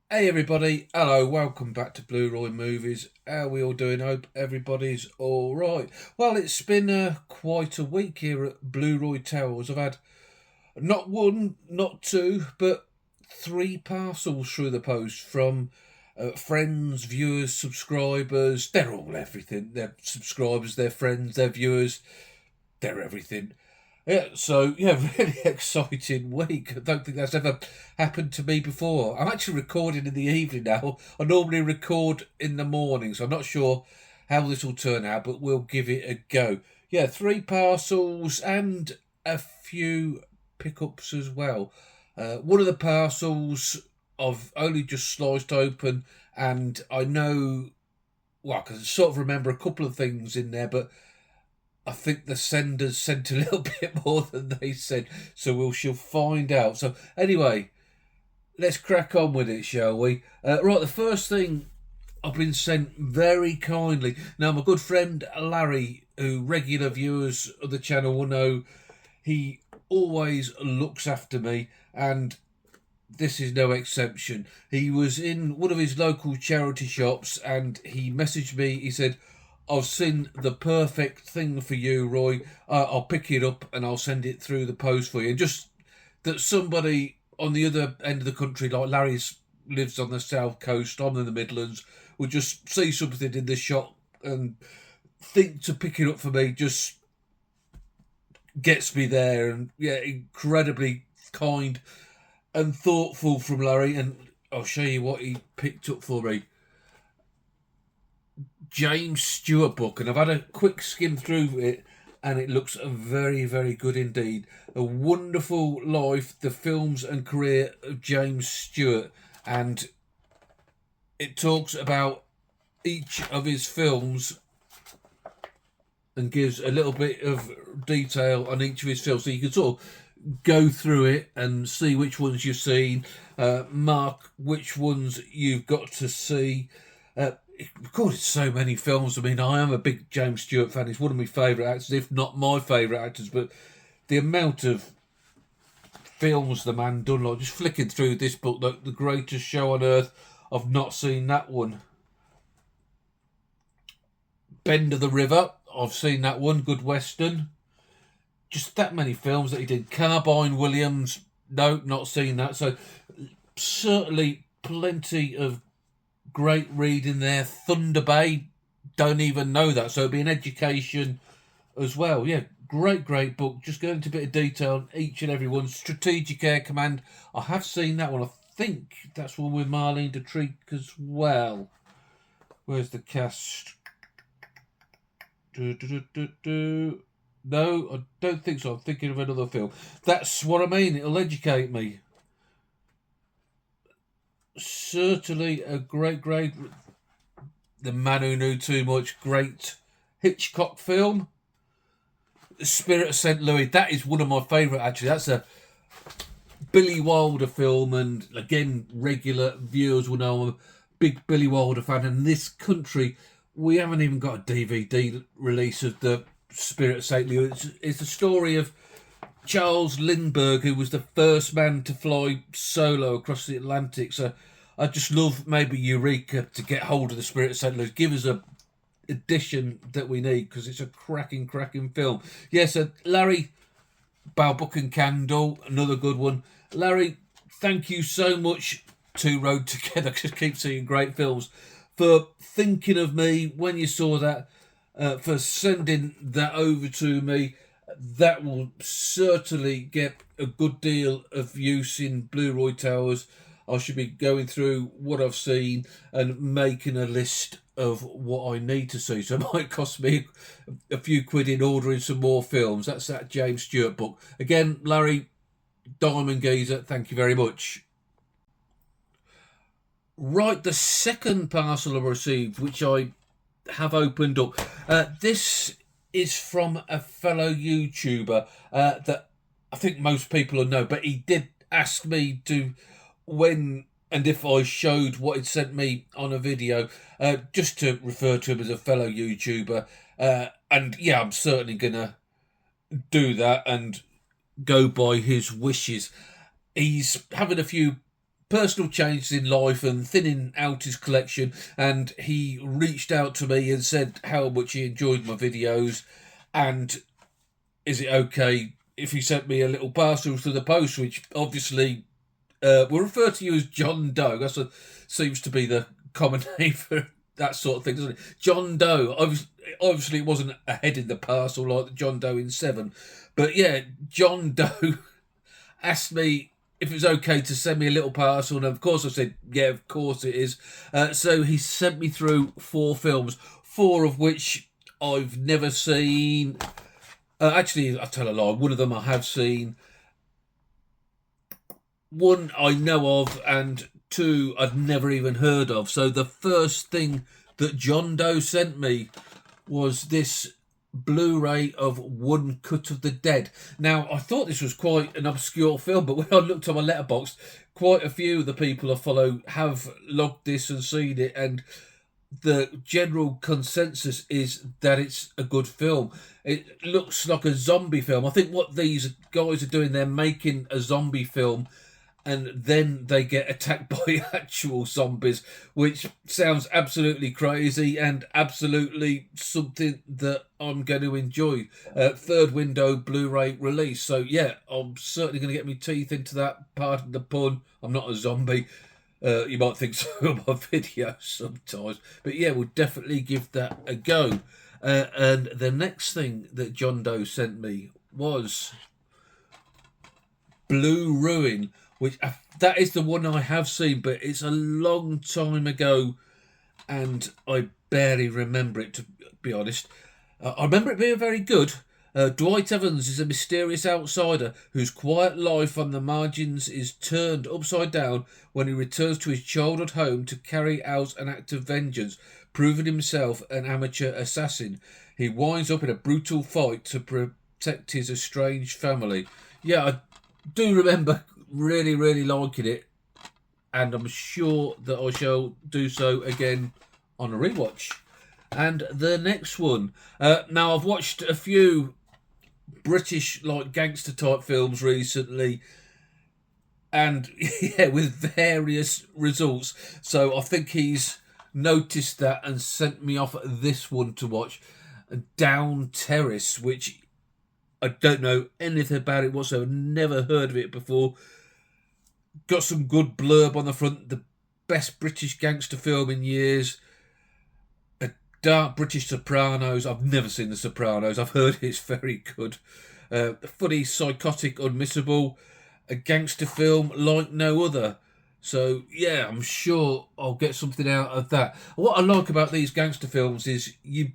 Hey everybody, hello, welcome back to Blu-Roy Movies. How are we all doing? Hope everybody's alright. Well, it's been quite a week here at Blu-Roy Towers. I've had not one, not two, but three parcels through the post from friends, viewers, subscribers. They're all everything. They're subscribers, they're friends, they're viewers, they're everything. Yeah, so yeah, really exciting week. I don't think that's ever happened to me before. I'm actually recording in the evening now. I normally record in the morning, so I'm not sure how this will turn out, but we'll give it a go. Yeah, three parcels and a few pickups as well. One of the parcels I've only just sliced open, and I know, well, I can sort of remember a couple of things in there, but I think the senders sent a little bit more than they said, so we shall find out. So anyway, let's crack on with it, shall we? Right, the first thing I've been sent very kindly. Now, my good friend Larry, who regular viewers of the channel will know, he always looks after me, and this is no exception. He was in one of his local charity shops and he messaged me. He said, I've seen the perfect thing for you, Roy. I'll pick it up and I'll send it through the post for you. And just that somebody on the other end of the country, like Larry's lives on the south coast, I'm in the Midlands, would just see something in the shop and think to pick it up for me just gets me there. And yeah, incredibly kind and thoughtful from Larry. And I'll show you what he picked up for me. James Stewart book, and I've had a quick skim through it, and it looks very, very good indeed. A Wonderful Life, the films and career of James Stewart, and it talks about each of his films and gives a little bit of detail on each of his films, so you can sort of go through it and see which ones you've seen, mark which ones you've got to see. Recorded so many films. I mean, I am a big James Stewart fan. He's one of my favourite actors, if not my favourite actors. But the amount of films the man done, like just flicking through this book, like The Greatest Show on Earth, I've not seen that one. Bend of the River, I've seen that one. Good Western. Just that many films that he did. Carbine Williams, no, not seen that. So certainly plenty of great reading there. Thunder Bay, don't even know that. So it'll be an education as well. Yeah, great book. Just go into a bit of detail on each and every one. Strategic Air Command, I have seen that one. I think that's one with Marlene Dietrich as well. Where's the cast? No, I don't think so. I'm thinking of another film. That's what I mean. It'll educate me. Certainly a great The Man Who Knew Too Much, great Hitchcock film. The Spirit of St. Louis, that is one of my favourite actually. That's a Billy Wilder film, and again, regular viewers will know I'm a big Billy Wilder fan. And in this country, we haven't even got a DVD release of The Spirit of St. Louis. It's the story of Charles Lindbergh, who was the first man to fly solo across the Atlantic. So I just love maybe Eureka to get hold of The Spirit of St. Louis. Give us a edition that we need, because it's a cracking film. Yes, Larry, Balbuck and Candle, another good one. Larry, thank you so much to Road Together, because I keep seeing great films, for thinking of me when you saw that, for sending that over to me. That will certainly get a good deal of use in Blu-ray Towers. I should be going through what I've seen and making a list of what I need to see. So it might cost me a few quid in ordering some more films. That's that James Stewart book. Again, Larry, Diamond Geezer, thank you very much. Right, the second parcel I received, which I have opened up. This is from a fellow YouTuber that I think most people will know, but he did ask me to when and if I showed what he'd sent me on a video, just to refer to him as a fellow YouTuber. And yeah, I'm certainly gonna do that and go by his wishes. He's having a few personal changes in life and thinning out his collection, and he reached out to me and said how much he enjoyed my videos, and is it okay if he sent me a little parcel through the post, which obviously we'll refer to you as John Doe. Seems to be the common name for that sort of thing, doesn't it? John Doe. Obviously, it wasn't a head in the parcel like the John Doe in Seven, but yeah, John Doe asked me if it was okay to send me a little parcel, and of course I said, yeah, of course it is. So he sent me through 4 films, 4 of which I've never seen. Actually, I tell a lie, one of them I have seen. One I know of, and 2 I'd never even heard of. So the first thing that John Doe sent me was this Blu-ray of One Cut of the Dead. Now, I thought this was quite an obscure film, but when I looked on my letterbox, quite a few of the people I follow have logged this and seen it, and the general consensus is that it's a good film. It looks like a zombie film. I think what these guys are doing, they're making a zombie film and then they get attacked by actual zombies, which sounds absolutely crazy and absolutely something that I'm going to enjoy. Third window Blu-ray release. So yeah, I'm certainly going to get my teeth into that, pardon the pun. I'm not a zombie. You might think so on my videos sometimes. But yeah, we'll definitely give that a go. And the next thing that John Doe sent me was Blue Ruin, which that is the one I have seen, but it's a long time ago and I barely remember it, to be honest. I remember it being very good. Dwight Evans is a mysterious outsider whose quiet life on the margins is turned upside down when he returns to his childhood home to carry out an act of vengeance, proving himself an amateur assassin. He winds up in a brutal fight to protect his estranged family. Yeah, I do remember really liking it, and I'm sure that I shall do so again on a rewatch. And the next one, now I've watched a few British like gangster type films recently, and yeah, with various results. So I think he's noticed that and sent me off this one to watch, Down Terrace, which I don't know anything about it whatsoever, never heard of it before. Got some good blurb on the front, the best British gangster film in years, a dark British Sopranos. I've never seen The Sopranos, I've heard it's very good. Funny, psychotic, unmissable, a gangster film like no other. So yeah, I'm sure I'll get something out of that. What I like about these gangster films is you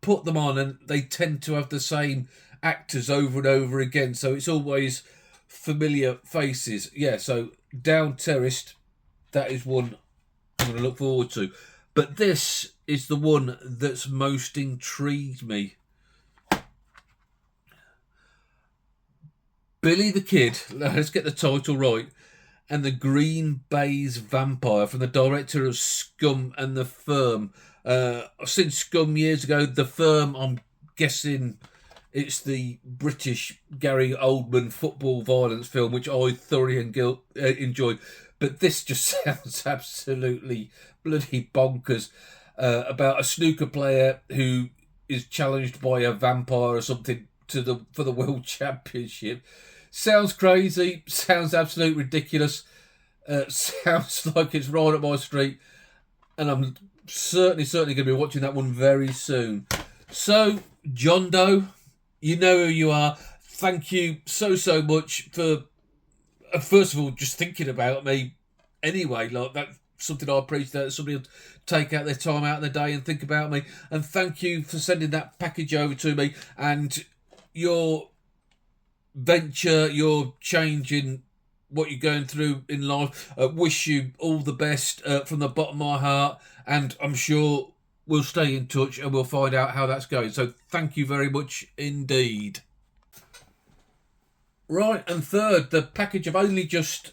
put them on and they tend to have the same actors over and over again, so it's always familiar faces. Yeah, so Down Terrace, that is one I'm going to look forward to. But this is the one that's most intrigued me. Billy the Kid, let's get the title right, and the Green Bay's Vampire, from the director of Scum and The Firm. I've seen Scum years ago. The Firm, I'm guessing it's the British Gary Oldman football violence film, which I thoroughly enjoyed. But this just sounds absolutely bloody bonkers, about a snooker player who is challenged by a vampire or something for the World Championship. Sounds crazy, sounds absolutely ridiculous, sounds like it's right up my street, and I'm certainly going to be watching that one very soon. So, John Doe, you know who you are. Thank you so much for, first of all, just thinking about me anyway. Like, that's something I appreciate, that somebody will take out their time out of the day and think about me. And thank you for sending that package over to me, and your venture, your change in what you're going through in life. Wish you all the best from the bottom of my heart, and I'm sure we'll stay in touch and we'll find out how that's going. So thank you very much indeed. Right, and third, the package I've only just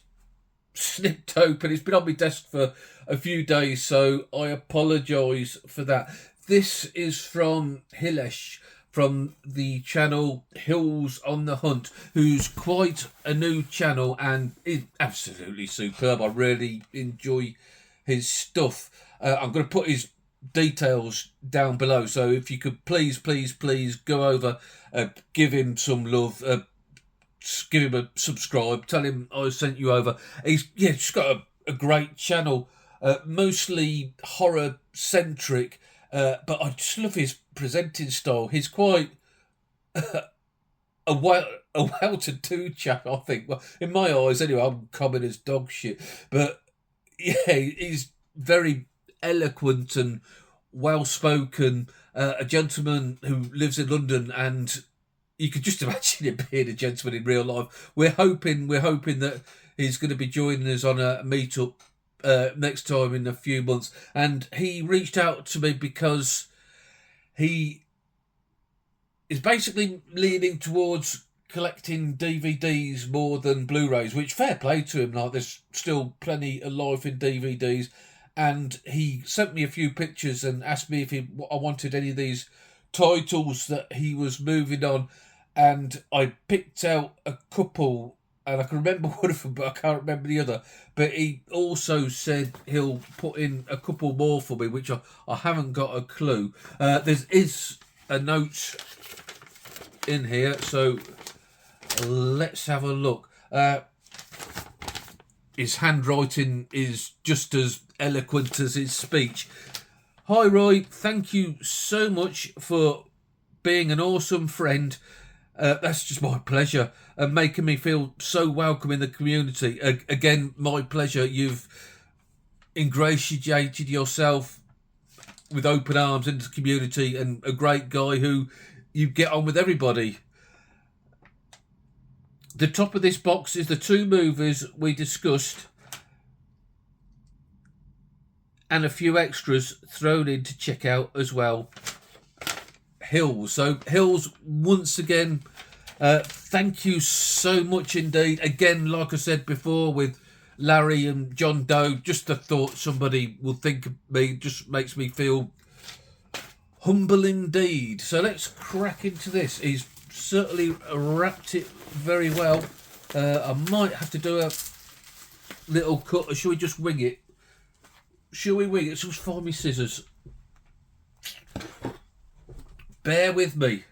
snipped open. It's been on my desk for a few days, so I apologise for that. This is from Hilesh from the channel Hills on the Hunt, who's quite a new channel and is absolutely superb. I really enjoy his stuff. I'm going to put his details down below, so if you could please go over, give him some love, give him a subscribe, tell him I sent you over. He's just got a great channel, mostly horror centric, but I just love his presenting style. He's quite a well-to-do chap, I think. Well, in my eyes, anyway, I'm common as dog shit, but yeah, he's very eloquent and well-spoken. A gentleman who lives in London, and you could just imagine him being a gentleman in real life. We're hoping that he's going to be joining us on a meetup next time in a few months. And he reached out to me because he is basically leaning towards collecting DVDs more than Blu-rays, which fair play to him. Like, there's still plenty of life in DVDs. And he sent me a few pictures and asked me if I wanted any of these titles that he was moving on, and I picked out a couple, and I can remember one of them, but I can't remember the other. But he also said he'll put in a couple more for me, which I haven't got a clue. There is a note in here, so let's have a look. His handwriting is just as eloquent as his speech. Hi Roy, thank you so much for being an awesome friend. That's just my pleasure, and making me feel so welcome in the community. Again, my pleasure. You've ingratiated yourself with open arms into the community, and a great guy who you get on with everybody. The top of this box is the 2 movies we discussed, and a few extras thrown in to check out as well. Hills. So Hills, once again, thank you so much indeed. Again, like I said before with Larry and John Doe, just the thought somebody will think of me just makes me feel humble indeed. So let's crack into this. He's certainly wrapped it very well. I might have to do a little cut, or should we just wing it? Shall we wing it? So let's find me scissors. Bear with me.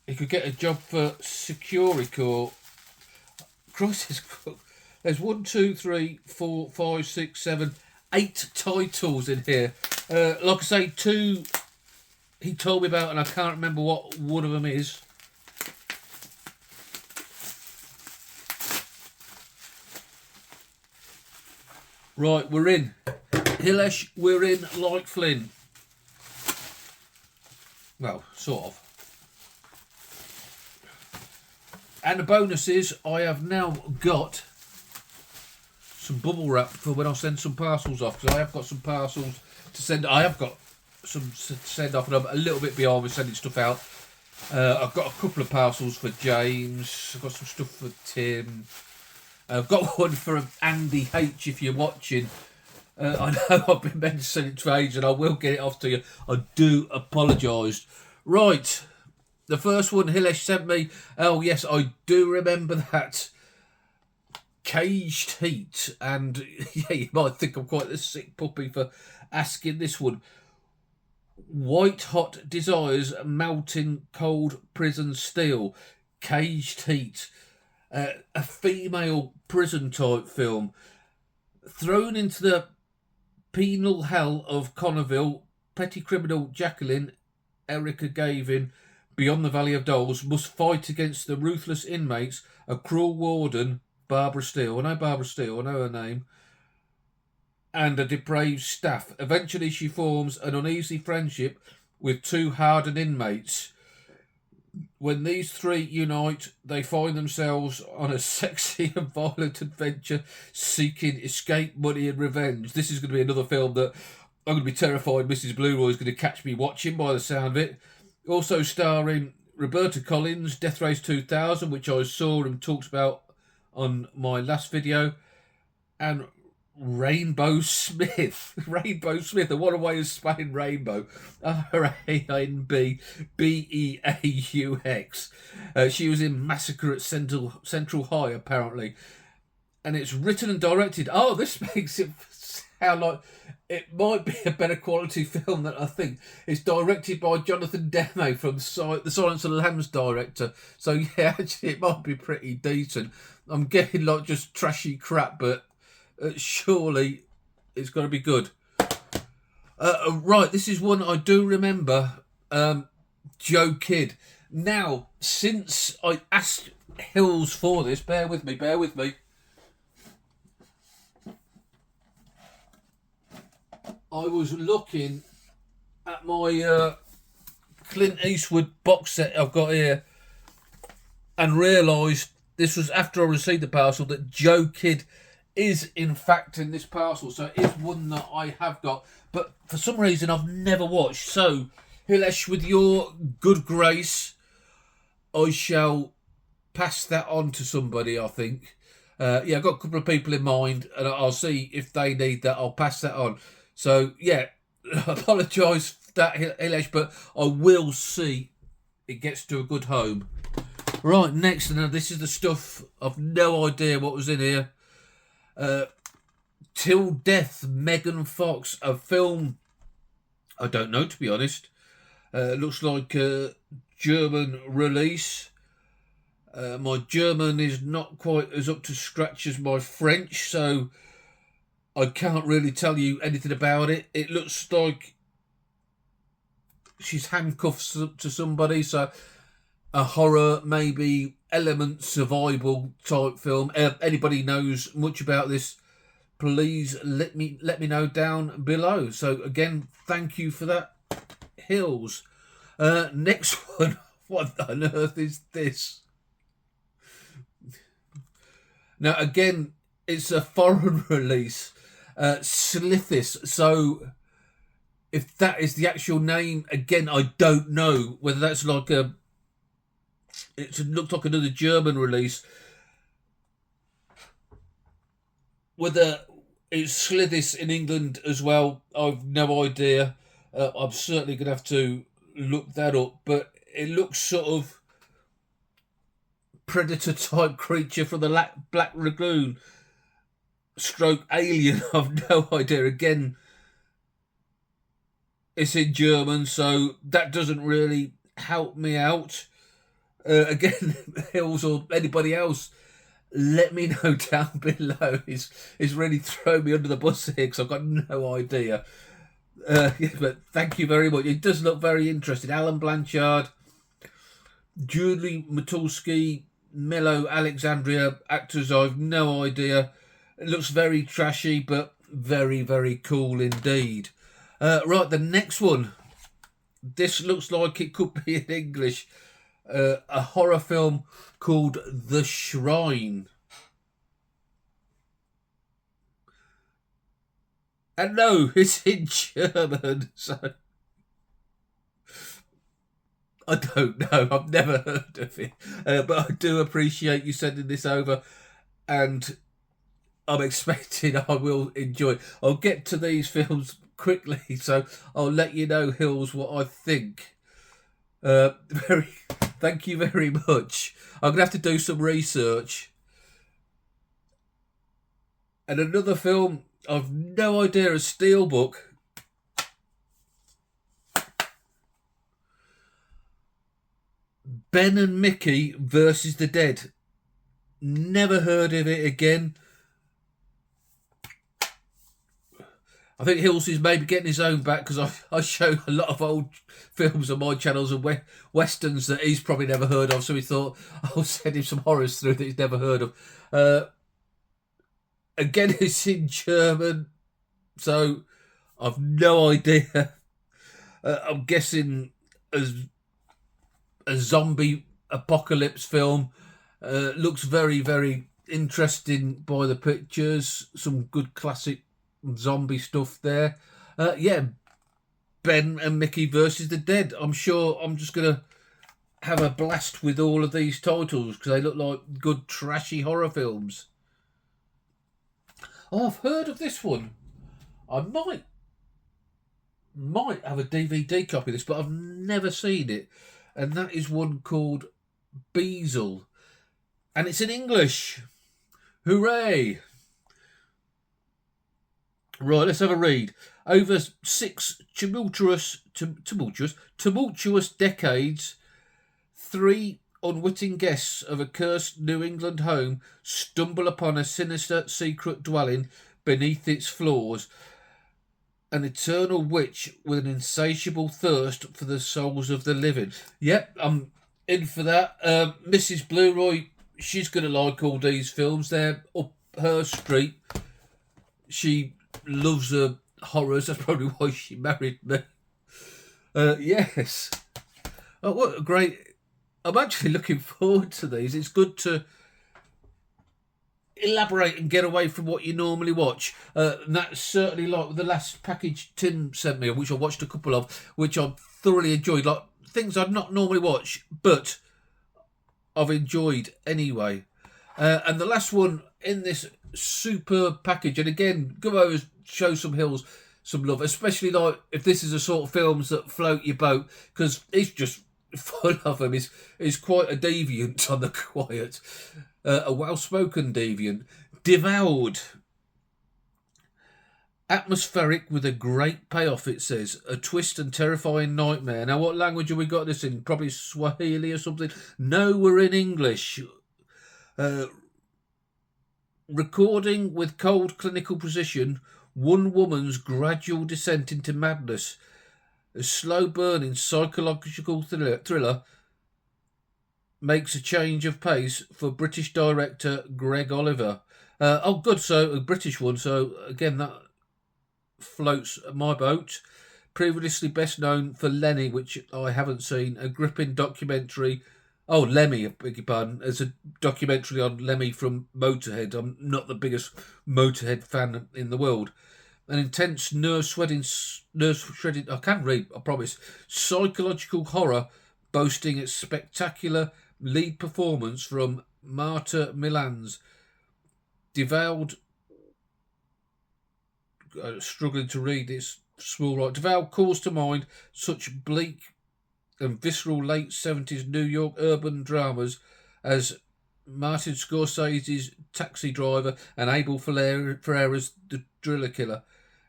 He could get a job for Securicor. Christ, there's 1, 2, 3, 4, 5, 6, 7, 8 titles in here. Like I say, 2 he told me about, and I can't remember what one of them is. Right, we're in. Hilesh, we're in like Flynn. Well, sort of. And the bonus is I have now got some bubble wrap for when I send some parcels off, because I have got some parcels to send. I have got some to send off, and I'm a little bit behind with sending stuff out. I've got a couple of parcels for James. I've got some stuff for Tim. I've got one for Andy H, if you're watching. I know I've been meant to send it to age, and I will get it off to you. I do apologise. Right, the first one Hilesh sent me. Oh yes, I do remember that. Caged Heat. And yeah, you might think I'm quite a sick puppy for asking this one. White Hot Desires, Melting Cold Prison Steel. Caged Heat. A female prison type film. Thrown into the penal hell of Connerville, petty criminal Jacqueline, Erica Gavin, beyond the Valley of Dolls, must fight against the ruthless inmates, a cruel warden, Barbara Steele. I know Barbara Steele, I know her name. And a depraved staff. Eventually she forms an uneasy friendship with 2 hardened inmates. When these 3 unite, they find themselves on a sexy and violent adventure seeking escape, money and revenge. This is going to be another film that I'm going to be terrified Mrs. Blu-Roy is going to catch me watching by the sound of it. Also starring Roberta Collins, Death Race 2000, which I saw and talked about on my last video, and Rainbow Smith. Rainbow Smith. And what a way of spelling rainbow. Rainbeaux. She was in Massacre at Central High, apparently. And it's written and directed. Oh, this makes it sound like it might be a better quality film than I think. It's directed by Jonathan Demme from the Silence of the Lambs director. So yeah, actually it might be pretty decent. I'm getting like just trashy crap, but surely it's got to be good. Right, this is one I do remember. Joe Kidd. Now, since I asked Hills for this, bear with me. I was looking at my Clint Eastwood box set I've got here and realised this was after I received the parcel that Joe Kidd is in fact in this parcel. So it is one that I have got, but for some reason I've never watched. So Hilesh, with your good grace, I shall pass that on to somebody, I think. I've got a couple of people in mind and I'll see if they need that. I'll pass that on. So, yeah, I apologise for that, Hilesh, but I will see it gets to a good home. Right, next, now this is the stuff, I've no idea what was in here. Till Death, Megan Fox, a film, I don't know, to be honest. Looks like a German release. My German is not quite as up to scratch as my French, so I can't really tell you anything about it. It looks like she's handcuffed to somebody, so a horror, maybe element survival type film. Anybody knows much about this, please let me know down below. So again, thank you for that, Hills. Next one, what on earth is this? Now again, it's a foreign release. Slithis. So if that is the actual name, again, I don't know whether that's like it looked like another German release. Whether it's Slithis in England as well, I've no idea. I'm certainly going to have to look that up, but it looks sort of predator type creature from the Black Lagoon. Stroke alien, I've no idea. Again, it's in German, so that doesn't really help me out. Again, Hills or anybody else, let me know down below. It's really thrown me under the bus here because I've got no idea. But thank you very much. It does look very interesting. Alan Blanchard, Julie Matulski, Melo Alexandria, actors I've no idea. It looks very trashy, but very, very cool indeed. Right, the next one. This looks like it could be in English. A horror film called The Shrine. And no, it's in German, so I don't know. I've never heard of it. But I do appreciate you sending this over, and I'm expecting I will enjoy it. I'll get to these films quickly, so I'll let you know, Hills, what I think. Thank you very much. I'm going to have to do some research. And another film, I've no idea, a Steelbook. Ben and Mickey versus the Dead. Never heard of it again. I think Hills is maybe getting his own back because I show a lot of old films on my channels and westerns that he's probably never heard of. So he thought I'll send him some horrors through that he's never heard of. Again, it's in German, so I've no idea. I'm guessing as a zombie apocalypse film. Looks very, very interesting by the pictures. Some good classic zombie stuff there. Ben and Mickey versus the Dead. I'm sure I'm just going to have a blast with all of these titles because they look like good trashy horror films. Oh, I've heard of this one. I might have a DVD copy of this, but I've never seen it. And that is one called Beazle. And it's in English. Hooray! Right, let's have a read. Over 6 tumultuous decades, 3 unwitting guests of a cursed New England home stumble upon a sinister secret dwelling beneath its floors. An eternal witch with an insatiable thirst for the souls of the living. Yep, I'm in for that. Mrs. Blu-Roy, she's going to like all these films. They're up her street. She loves horrors. That's probably why she married me. Yes. Oh, what a great... I'm actually looking forward to these. It's good to elaborate and get away from what you normally watch. And that's certainly like the last package Tim sent me, which I watched a couple of, which I thoroughly enjoyed. Like things I'd not normally watch, but I've enjoyed anyway. And the last one in this superb package, and again, go over, show some Hills some love, especially like if this is the sort of films that float your boat, because he's just full of them. He's quite a deviant on the quiet. A well-spoken deviant. Devoured. Atmospheric with a great payoff, it says. A twist and terrifying nightmare. Now, what language have we got this in? Probably Swahili or something? No, we're in English. Recording with cold clinical precision one woman's gradual descent into madness. A slow-burning psychological thriller makes a change of pace for British director Greg Oliver. Oh, good, so a British one. So, again, that floats my boat. Previously best known for Lenny, which I haven't seen, a gripping documentary. Oh, Lemmy, I beg your pardon. There's a documentary on Lemmy from Motorhead. I'm not the biggest Motorhead fan in the world. An intense nerve-shredding, I can't read, I promise, psychological horror boasting its spectacular lead performance from Marta Milans. Devoured, struggling to read this small right. Devoured calls to mind such bleak and visceral late 70s New York urban dramas as Martin Scorsese's Taxi Driver and Abel Ferreira's The Driller Killer,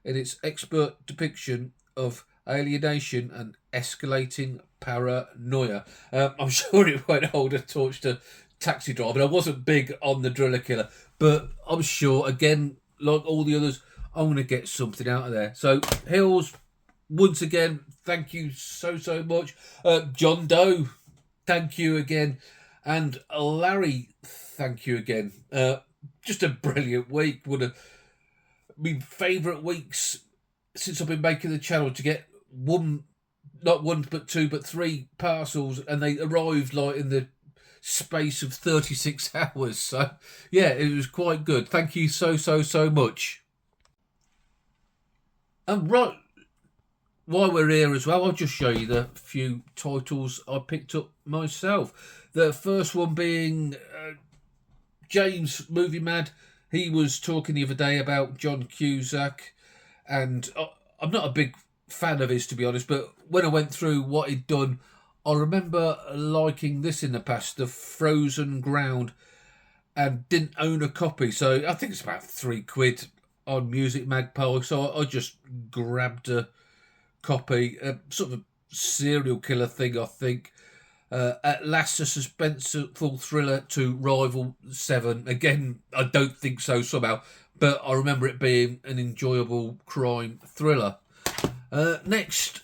in its expert depiction of alienation and escalating paranoia. I'm sure it won't hold a torch to Taxi Driver, but I wasn't big on The Driller Killer, but I'm sure, again, like all the others, I'm going to get something out of there. So, Hills, once again, thank you so much. John Doe, thank you again. And Larry, thank you again. Just a brilliant week. One of my favourite weeks since I've been making the channel, to get not one, but two, but 3 parcels, and they arrived like in the space of 36 hours. So, yeah, it was quite good. Thank you so much. And right, while we're here as well, I'll just show you the few titles I picked up myself. The first one being James Movie Mad. He was talking the other day about John Cusack, and I'm not a big fan of his, to be honest, but when I went through what he'd done, I remember liking this in the past, The Frozen Ground, and didn't own a copy, so I think it's about £3 on Music Magpie, so I just grabbed a copy, sort of a serial killer thing, I think. At last, a suspenseful thriller to rival Seven. Again, I don't think so somehow, but I remember it being an enjoyable crime thriller. Next,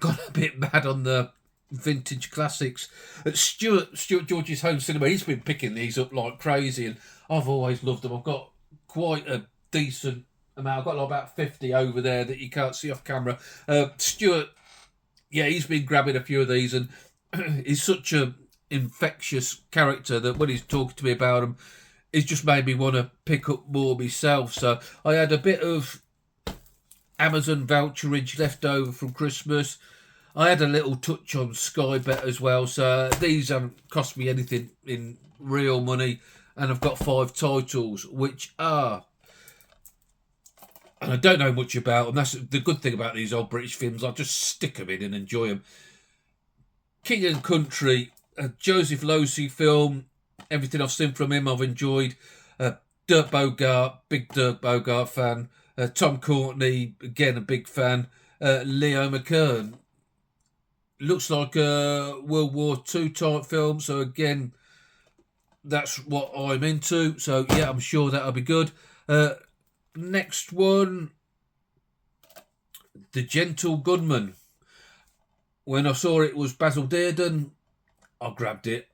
got a bit mad on the vintage classics. At Stuart George's Home Cinema, he's been picking these up like crazy, and I've always loved them. I've got quite a decent amount. I've got like about 50 over there that you can't see off camera. Stuart, yeah, he's been grabbing a few of these, and he's such a infectious character that when he's talking to me about them, it's just made me want to pick up more myself. So I had a bit of Amazon voucherage left over from Christmas. I had a little touch on Sky Bet as well, so these haven't cost me anything in real money, and I've got 5 titles, which are and I don't know much about them. That's the good thing about these old British films. I just stick them in and enjoy them. King and Country, a Joseph Losey film. Everything I've seen from him, I've enjoyed. Dirk Bogarde, big Dirk Bogarde fan. Tom Courtenay, again a big fan. Leo McKern. Looks like a World War II type film, so again, that's what I'm into. So yeah, I'm sure that'll be good. Next one, The Gentle Gunman. When I saw it was Basil Dearden, I grabbed it.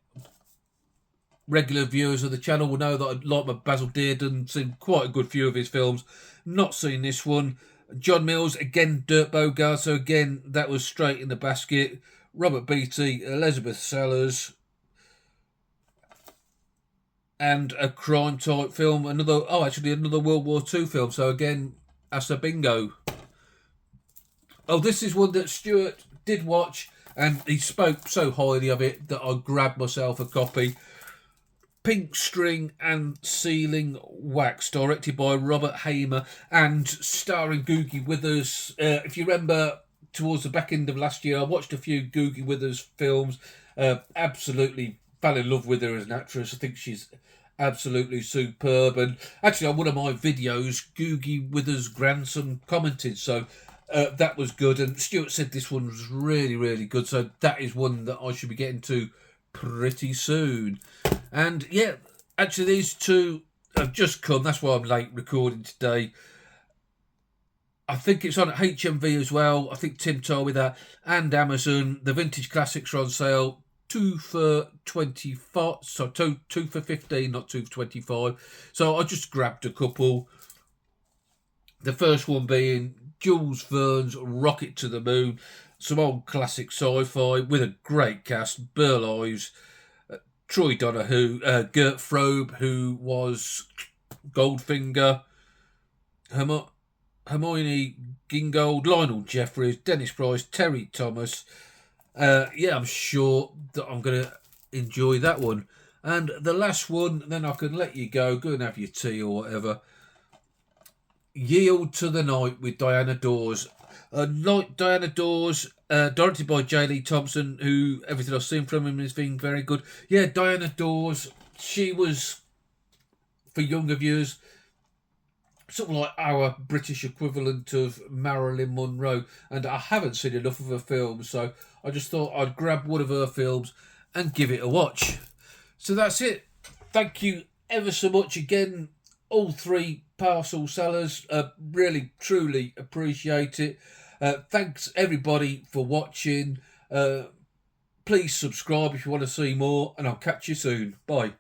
Regular viewers of the channel will know that I like my Basil Dearden, seen quite a good few of his films. Not seen this one. John Mills, again, Dirk Bogarde, so again, that was straight in the basket. Robert Beatty, Elizabeth Sellers, and a crime type film. Another World War II film, so again, that's a bingo. Oh, this is one that Stuart did watch, and he spoke so highly of it that I grabbed myself a copy. Pink String and Sealing Wax, directed by Robert Hamer and starring Googie Withers. If you remember, towards the back end of last year, I watched a few Googie Withers films. Absolutely fell in love with her as an actress. I think she's absolutely superb. And actually, on one of my videos, Googie Withers' grandson commented, so that was good. And Stuart said this one was really, really good. So that is one that I should be getting to pretty soon. And yeah, actually these two have just come. That's why I'm late recording today. I think it's on at HMV as well. I think Tim told me that. And Amazon. The vintage classics are on sale. 2 for 25. So two for 15, not 2 for 25. So I just grabbed a couple. The first one being Jules Verne's Rocket to the Moon. Some old classic sci-fi with a great cast. Burl Ives, Troy Donahue, Gert Frobe, who was Goldfinger, Hermione Gingold, Lionel Jeffries, Dennis Price, Terry Thomas. Yeah, I'm sure that I'm going to enjoy that one. And the last one, then I can let you go and have your tea or whatever. Yield to the Night with Diana Dawes. Diana Dawes, directed by J. Lee Thompson, who everything I've seen from him has been very good. Yeah, Diana Dawes, she was, for younger viewers, sort of like our British equivalent of Marilyn Monroe, and I haven't seen enough of her films, so I just thought I'd grab one of her films and give it a watch. So that's it. Thank you ever so much again, all three parcel sellers. Really, truly appreciate it. Thanks everybody for watching. Please subscribe if you want to see more, and I'll catch you soon. Bye.